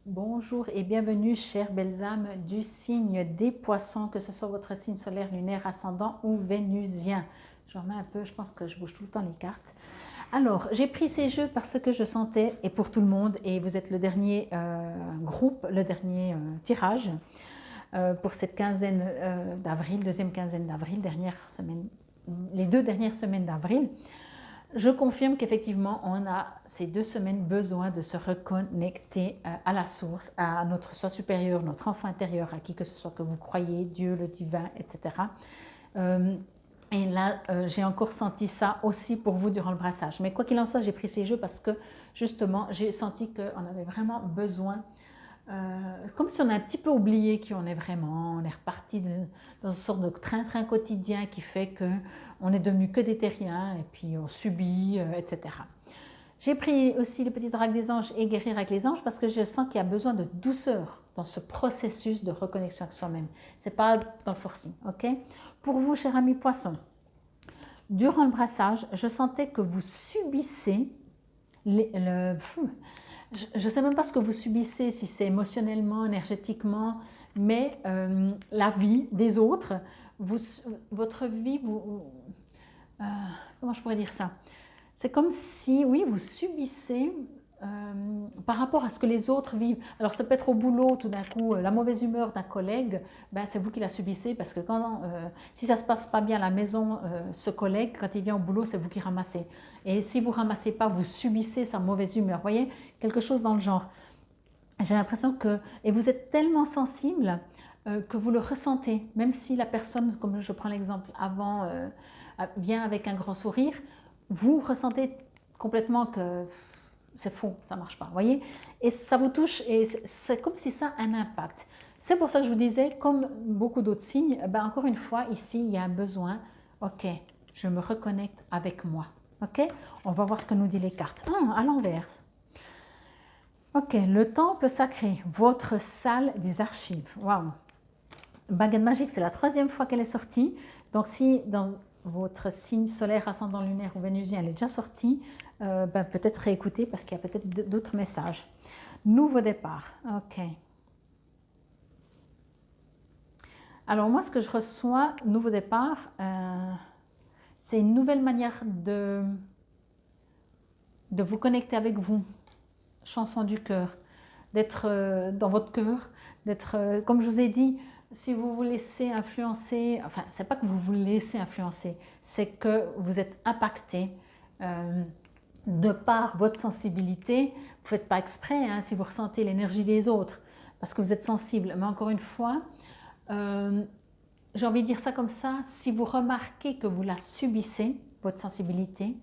Bonjour et bienvenue, chères belles âmes du signe des poissons, que ce soit votre signe solaire, lunaire, ascendant ou vénusien. Je remets un peu, je pense que je bouge tout le temps les cartes. Alors, j'ai pris ces jeux parce que je sentais, et pour tout le monde, et vous êtes le dernier groupe, le dernier tirage pour cette quinzaine d'avril, deuxième quinzaine d'avril, les 2 dernières semaines d'avril. Je confirme qu'effectivement, on a ces 2 semaines besoin de se reconnecter à la source, à notre soi supérieur, notre enfant intérieur, à qui que ce soit que vous croyez, Dieu, le divin, etc. Euh, et là, j'ai encore senti ça aussi pour vous durant le brassage. Mais quoi qu'il en soit, j'ai pris ces jeux parce que justement, j'ai senti qu'on avait vraiment besoin, comme si on a un petit peu oublié qui on est vraiment. On est reparti dans une sorte de train-train quotidien qui fait qu'on est devenu que des terriens et puis on subit, etc. J'ai pris aussi le petit drague des anges et guérir avec les anges parce que je sens qu'il y a besoin de douceur dans ce processus de reconnexion avec soi-même. C'est pas dans le forcing, ok? Pour vous, cher ami poisson, durant le brassage, je sentais que vous subissez je ne sais même pas ce que vous subissez, si c'est émotionnellement, énergétiquement, mais la vie des autres, vous, votre vie, euh, comment je pourrais dire ça? C'est comme si, oui, vous subissez par rapport à ce que les autres vivent. Alors ça peut être au boulot, tout d'un coup, la mauvaise humeur d'un collègue, ben, c'est vous qui la subissez parce que si ça ne se passe pas bien à la maison, ce collègue, quand il vient au boulot, c'est vous qui ramassez. Et si vous ne ramassez pas, vous subissez sa mauvaise humeur. Vous voyez, quelque chose dans le genre. J'ai l'impression que, et vous êtes tellement sensible que vous le ressentez, même si la personne, comme je prends l'exemple avant, vient avec un grand sourire, vous ressentez complètement que c'est faux, ça ne marche pas, voyez. Et ça vous touche et c'est comme si ça a un impact. C'est pour ça que je vous disais, comme beaucoup d'autres signes, ben encore une fois, ici, il y a un besoin. Ok, je me reconnecte avec moi. Ok, on va voir ce que nous disent les cartes. À l'envers. Ok, le temple sacré, votre salle des archives. Waouh! Baguette magique, c'est la 3e fois qu'elle est sortie. Donc, si dans votre signe solaire, ascendant lunaire ou vénusien, elle est déjà sortie, ben, peut-être réécouter parce qu'il y a peut-être d'autres messages. Nouveau départ. Ok. Alors, moi, ce que je reçois, nouveau départ, c'est une nouvelle manière de vous connecter avec vous. Chanson du cœur, d'être dans votre cœur, d'être, comme je vous ai dit, si vous vous laissez influencer, enfin, c'est pas que vous vous laissez influencer, c'est que vous êtes impacté de par votre sensibilité. Vous ne faites pas exprès hein, si vous ressentez l'énergie des autres, parce que vous êtes sensible. Mais encore une fois, j'ai envie de dire ça comme ça, si vous remarquez que vous la subissez, votre sensibilité,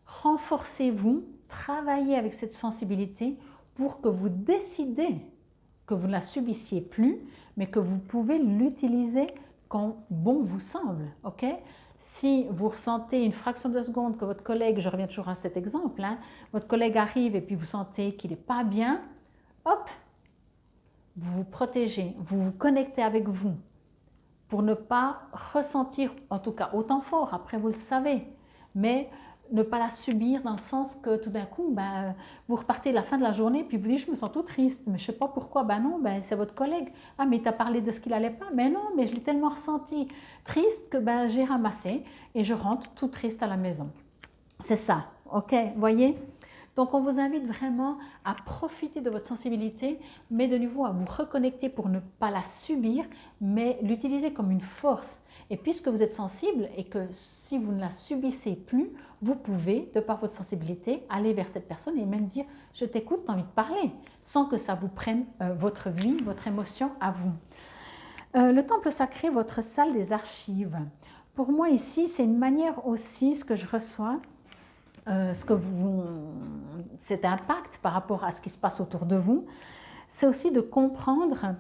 renforcez-vous, travaillez avec cette sensibilité pour que vous décidez que vous ne la subissiez plus, mais que vous pouvez l'utiliser quand bon vous semble. Ok? Si vous ressentez une fraction de seconde que votre collègue, je reviens toujours à cet exemple, hein, votre collègue arrive et puis vous sentez qu'il n'est pas bien, hop, vous vous protégez, vous vous connectez avec vous pour ne pas ressentir, en tout cas autant fort, après vous le savez, mais ne pas la subir dans le sens que tout d'un coup, ben, vous repartez à la fin de la journée puis vous dites je me sens tout triste, mais je ne sais pas pourquoi, ben non, ben, c'est votre collègue, ah mais tu as parlé de ce qu'il allait pas, mais non, mais je l'ai tellement ressenti triste que ben, j'ai ramassé et je rentre tout triste à la maison. C'est ça, ok, voyez. Donc on vous invite vraiment à profiter de votre sensibilité, mais de nouveau à vous reconnecter pour ne pas la subir, mais l'utiliser comme une force. Et puisque vous êtes sensible et que si vous ne la subissez plus, vous pouvez, de par votre sensibilité, aller vers cette personne et même dire « je t'écoute, t'as envie de parler », sans que ça vous prenne votre vie, votre émotion à vous. Le temple sacré, votre salle des archives. Pour moi ici, c'est une manière aussi, ce que je reçois, cet impact par rapport à ce qui se passe autour de vous, c'est aussi de comprendre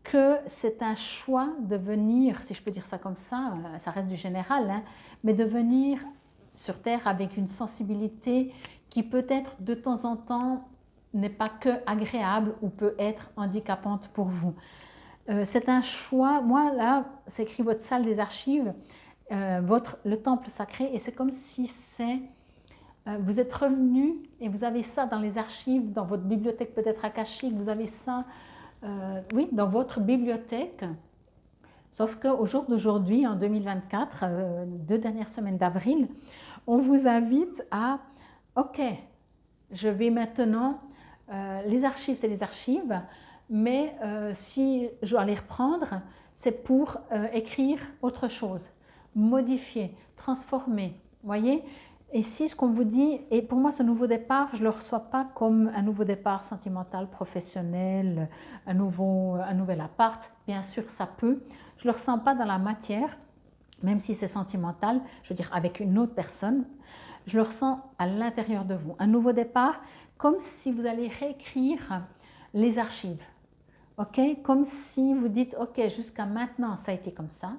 que c'est un choix de venir, si je peux dire ça comme ça reste du général, hein, mais de venir sur Terre avec une sensibilité qui peut-être de temps en temps n'est pas que agréable ou peut être handicapante pour vous. C'est un choix, moi là, c'est écrit votre salle des archives, le temple sacré, et c'est comme si c'est vous êtes revenu et vous avez ça dans les archives, dans votre bibliothèque peut-être akashique, vous avez ça, oui, dans votre bibliothèque. Sauf qu'au jour d'aujourd'hui, en 2024, 2 dernières semaines d'avril, on vous invite à, ok, je vais maintenant, les archives, c'est les archives, mais si je dois les reprendre, c'est pour écrire autre chose, modifier, transformer, voyez? Et si ce qu'on vous dit, et pour moi ce nouveau départ, je ne le reçois pas comme un nouveau départ sentimental, professionnel, un nouvel appart, bien sûr ça peut, je ne le ressens pas dans la matière, même si c'est sentimental, je veux dire avec une autre personne, je le ressens à l'intérieur de vous. Un nouveau départ, comme si vous allez réécrire les archives, ok? Comme si vous dites, ok, jusqu'à maintenant ça a été comme ça,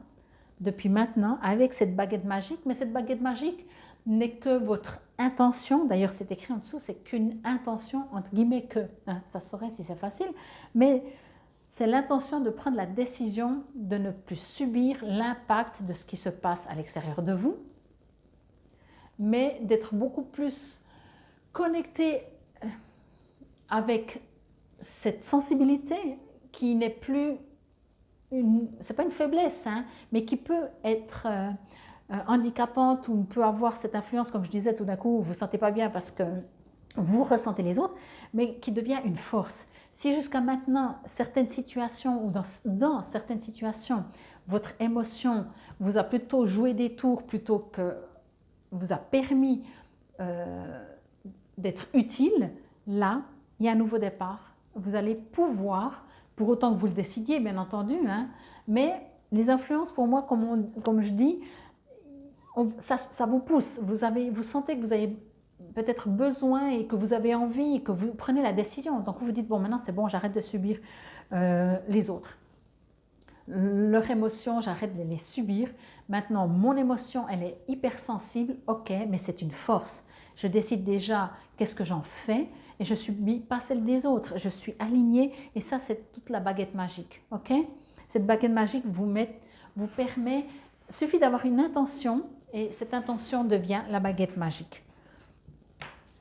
depuis maintenant, avec cette baguette magique, mais cette baguette magique n'est que votre intention, d'ailleurs c'est écrit en dessous, c'est qu'une intention, entre guillemets que, hein, ça saurait si c'est facile, mais c'est l'intention de prendre la décision de ne plus subir l'impact de ce qui se passe à l'extérieur de vous, mais d'être beaucoup plus connecté avec cette sensibilité qui n'est plus, c'est pas une faiblesse, hein, mais qui peut être handicapante ou peut avoir cette influence, comme je disais, tout d'un coup, vous ne vous sentez pas bien parce que vous ressentez les autres, mais qui devient une force. Si jusqu'à maintenant, certaines situations ou dans certaines situations, votre émotion vous a plutôt joué des tours plutôt que vous a permis d'être utile, là, il y a un nouveau départ. Vous allez pouvoir, pour autant que vous le décidiez, bien entendu, hein, mais les influences, pour moi, comme je dis, ça vous pousse. Vous sentez que vous avez peut-être besoin et que vous avez envie et que vous prenez la décision. Donc vous vous dites, bon, maintenant c'est bon, j'arrête de subir les autres. Leurs émotions, j'arrête de les subir. Maintenant, mon émotion, elle est hypersensible, ok, mais c'est une force. Je décide déjà qu'est-ce que j'en fais et je ne subis pas celle des autres. Je suis alignée et ça, c'est toute la baguette magique, ok? Cette baguette magique vous permet, il suffit d'avoir une intention et cette intention devient la baguette magique.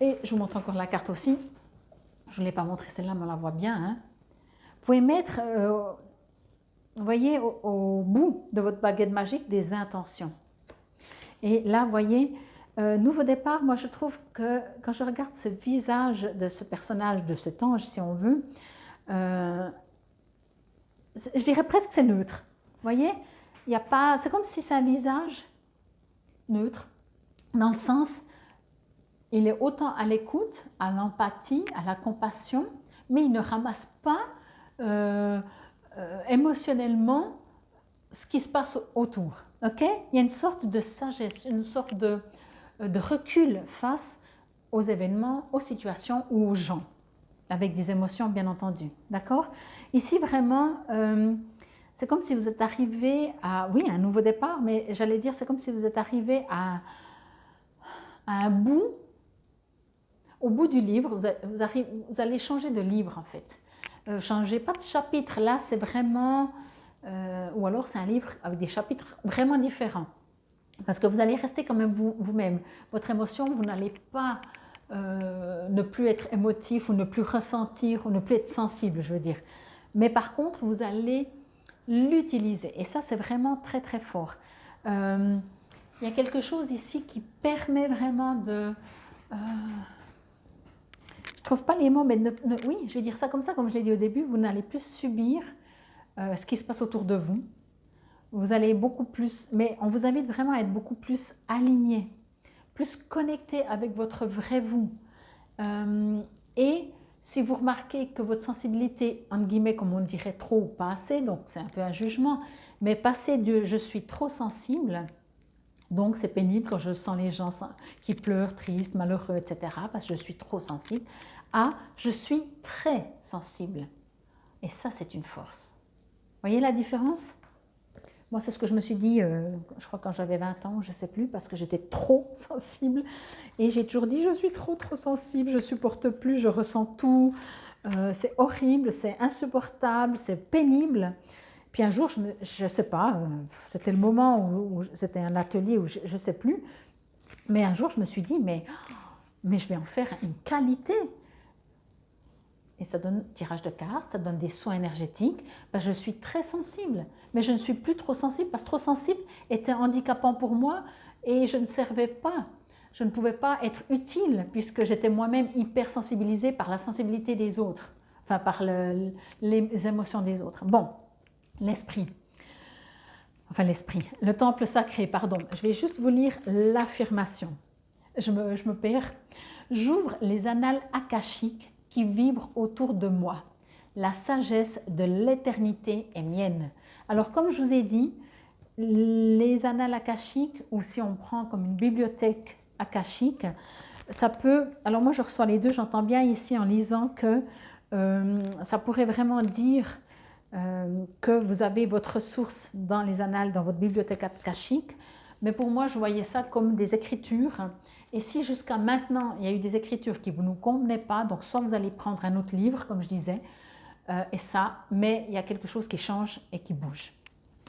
Et je vous montre encore la carte aussi. Je ne l'ai pas montré celle-là, mais on la voit bien. Hein. Vous pouvez mettre, vous voyez, au bout de votre baguette magique, des intentions. Et là, vous voyez, nouveau départ, moi je trouve que quand je regarde ce visage de ce personnage, de cet ange, si on veut, je dirais presque que c'est neutre. Vous voyez, il y a pas, c'est comme si c'est un visage neutre, dans le sens, il est autant à l'écoute, à l'empathie, à la compassion, mais il ne ramasse pas émotionnellement ce qui se passe autour. Okay? Il y a une sorte de sagesse, une sorte de recul face aux événements, aux situations ou aux gens, avec des émotions bien entendu. D'accord? Ici vraiment, c'est comme si vous êtes arrivé à, oui, un nouveau départ, mais j'allais dire, c'est comme si vous êtes arrivé à un bout. Au bout du livre, vous allez changer de livre en fait. Changez pas de chapitre, là c'est vraiment, ou alors c'est un livre avec des chapitres vraiment différents. Parce que vous allez rester quand même vous-même. Votre émotion, vous n'allez pas ne plus être émotif ou ne plus ressentir ou ne plus être sensible, je veux dire. Mais par contre, vous allez l'utiliser. Et ça, c'est vraiment très très fort. Il y a quelque chose ici qui permet vraiment de... je ne trouve pas les mots, mais oui, je vais dire ça, comme je l'ai dit au début, vous n'allez plus subir ce qui se passe autour de vous. Vous allez beaucoup plus, mais on vous invite vraiment à être beaucoup plus aligné, plus connecté avec votre vrai vous. Et si vous remarquez que votre sensibilité, entre guillemets, comme on dirait trop ou pas assez, donc c'est un peu un jugement, mais passer de « je suis trop sensible », donc c'est pénible quand je sens les gens qui pleurent, tristes, malheureux, etc. parce que je suis trop sensible, à « je suis très sensible ». Et ça, c'est une force. Voyez la différence? Moi, c'est ce que je me suis dit, je crois quand j'avais 20 ans, je ne sais plus, parce que j'étais trop sensible. Et j'ai toujours dit, je suis trop sensible, je ne supporte plus, je ressens tout. C'est horrible, c'est insupportable, c'est pénible. Puis un jour, je ne sais pas, c'était le moment où c'était un atelier où je ne sais plus, mais un jour, je me suis dit, mais mais je vais en faire une qualité. Et ça donne tirage de cartes, ça donne des soins énergétiques. Ben, je suis très sensible, mais je ne suis plus trop sensible parce que trop sensible était handicapant pour moi et je ne servais pas. Je ne pouvais pas être utile puisque j'étais moi-même hyper sensibilisée par la sensibilité des autres, enfin par les émotions des autres. Bon, l'esprit. Enfin l'esprit, le temple sacré, pardon. Je vais juste vous lire l'affirmation. Je me perds. J'ouvre les annales akashiques qui vibrent autour de moi. La sagesse de l'éternité est mienne. Alors comme je vous ai dit, les annales akashiques, ou si on prend comme une bibliothèque akashique, ça peut... Alors moi je reçois les deux, j'entends bien ici en lisant que ça pourrait vraiment dire que vous avez votre source dans les annales, dans votre bibliothèque akashique, mais pour moi je voyais ça comme des écritures. Et si jusqu'à maintenant, il y a eu des écritures qui ne vous convenaient pas, donc soit vous allez prendre un autre livre, comme je disais, et ça, mais il y a quelque chose qui change et qui bouge.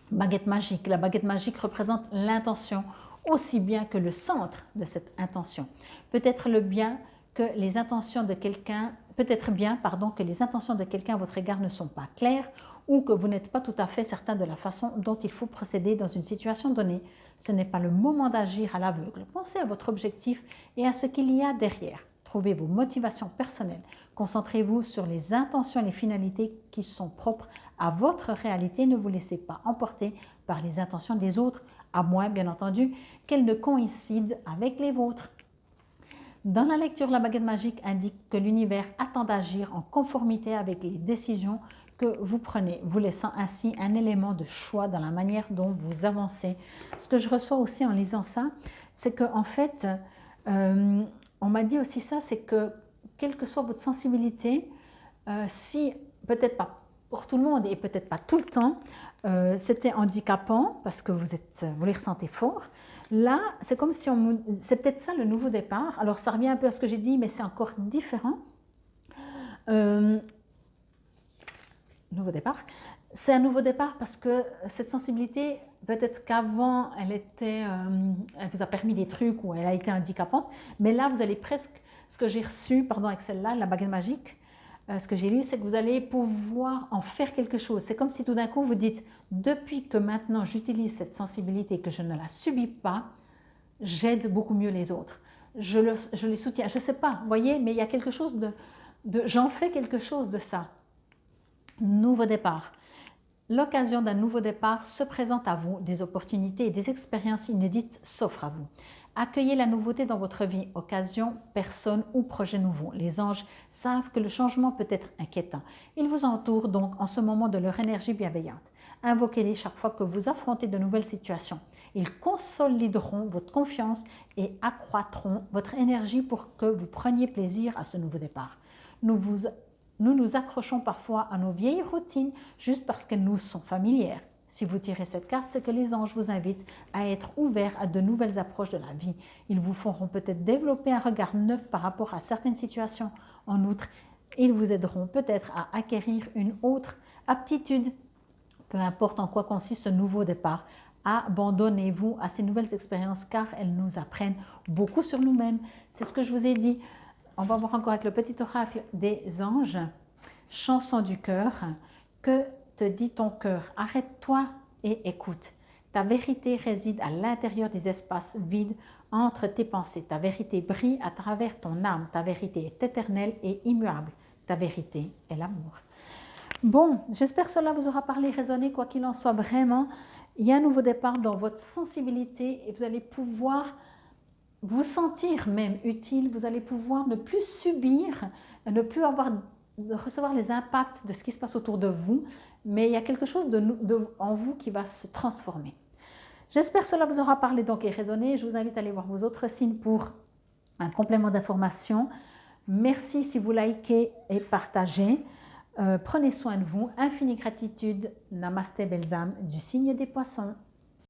Baguette magique. La baguette magique représente l'intention aussi bien que le centre de cette intention. Peut-être le bien que les intentions de quelqu'un, peut-être bien, pardon, que les intentions de quelqu'un à votre égard ne sont pas claires ou que vous n'êtes pas tout à fait certain de la façon dont il faut procéder dans une situation donnée. Ce n'est pas le moment d'agir à l'aveugle. Pensez à votre objectif et à ce qu'il y a derrière. Trouvez vos motivations personnelles. Concentrez-vous sur les intentions et les finalités qui sont propres à votre réalité. Ne vous laissez pas emporter par les intentions des autres, à moins, bien entendu, qu'elles ne coïncident avec les vôtres. Dans la lecture, la baguette magique indique que l'univers attend d'agir en conformité avec les décisions que vous prenez, vous laissant ainsi un élément de choix dans la manière dont vous avancez. Ce que je reçois aussi en lisant ça, c'est qu'en fait, on m'a dit aussi ça, c'est que quelle que soit votre sensibilité, si peut-être pas pour tout le monde et peut-être pas tout le temps, c'était handicapant parce que vous les ressentez fort. Là, c'est comme si c'est peut-être ça le nouveau départ. Alors ça revient un peu à ce que j'ai dit, mais c'est encore différent. Nouveau départ. C'est un nouveau départ parce que cette sensibilité, peut-être qu'avant, elle vous a permis des trucs ou elle a été handicapante, mais là, vous allez presque, ce que j'ai reçu, pardon, avec celle-là, la baguette magique, ce que j'ai lu, c'est que vous allez pouvoir en faire quelque chose. C'est comme si tout d'un coup, vous dites, depuis que maintenant j'utilise cette sensibilité, que je ne la subis pas, j'aide beaucoup mieux les autres. Je les soutiens. Je ne sais pas, vous voyez, mais il y a quelque chose j'en fais quelque chose de ça. Nouveau départ. L'occasion d'un nouveau départ se présente à vous, des opportunités et des expériences inédites s'offrent à vous. Accueillez la nouveauté dans votre vie, occasion, personne ou projet nouveau. Les anges savent que le changement peut être inquiétant. Ils vous entourent donc en ce moment de leur énergie bienveillante. Invoquez-les chaque fois que vous affrontez de nouvelles situations. Ils consolideront votre confiance et accroîtront votre énergie pour que vous preniez plaisir à ce nouveau départ. Nous nous accrochons parfois à nos vieilles routines juste parce qu'elles nous sont familières. Si vous tirez cette carte, c'est que les anges vous invitent à être ouverts à de nouvelles approches de la vie. Ils vous feront peut-être développer un regard neuf par rapport à certaines situations. En outre, ils vous aideront peut-être à acquérir une autre aptitude. Peu importe en quoi consiste ce nouveau départ, abandonnez-vous à ces nouvelles expériences car elles nous apprennent beaucoup sur nous-mêmes. C'est ce que je vous ai dit. On va voir encore avec le petit oracle des anges. Chanson du cœur. Que te dit ton cœur? Arrête-toi et écoute. Ta vérité réside à l'intérieur des espaces vides entre tes pensées. Ta vérité brille à travers ton âme. Ta vérité est éternelle et immuable. Ta vérité est l'amour. Bon, j'espère que cela vous aura parlé, résonné, quoi qu'il en soit vraiment. Il y a un nouveau départ dans votre sensibilité et vous allez pouvoir vous sentir même utile. Vous allez pouvoir ne plus subir, ne plus recevoir les impacts de ce qui se passe autour de vous, mais il y a quelque chose en vous qui va se transformer. J'espère que cela vous aura parlé donc et résonné. Je vous invite à aller voir vos autres signes pour un complément d'information. Merci si vous likez et partagez. Prenez soin de vous. Infinie gratitude. Namasté, belles âmes du signe des poissons.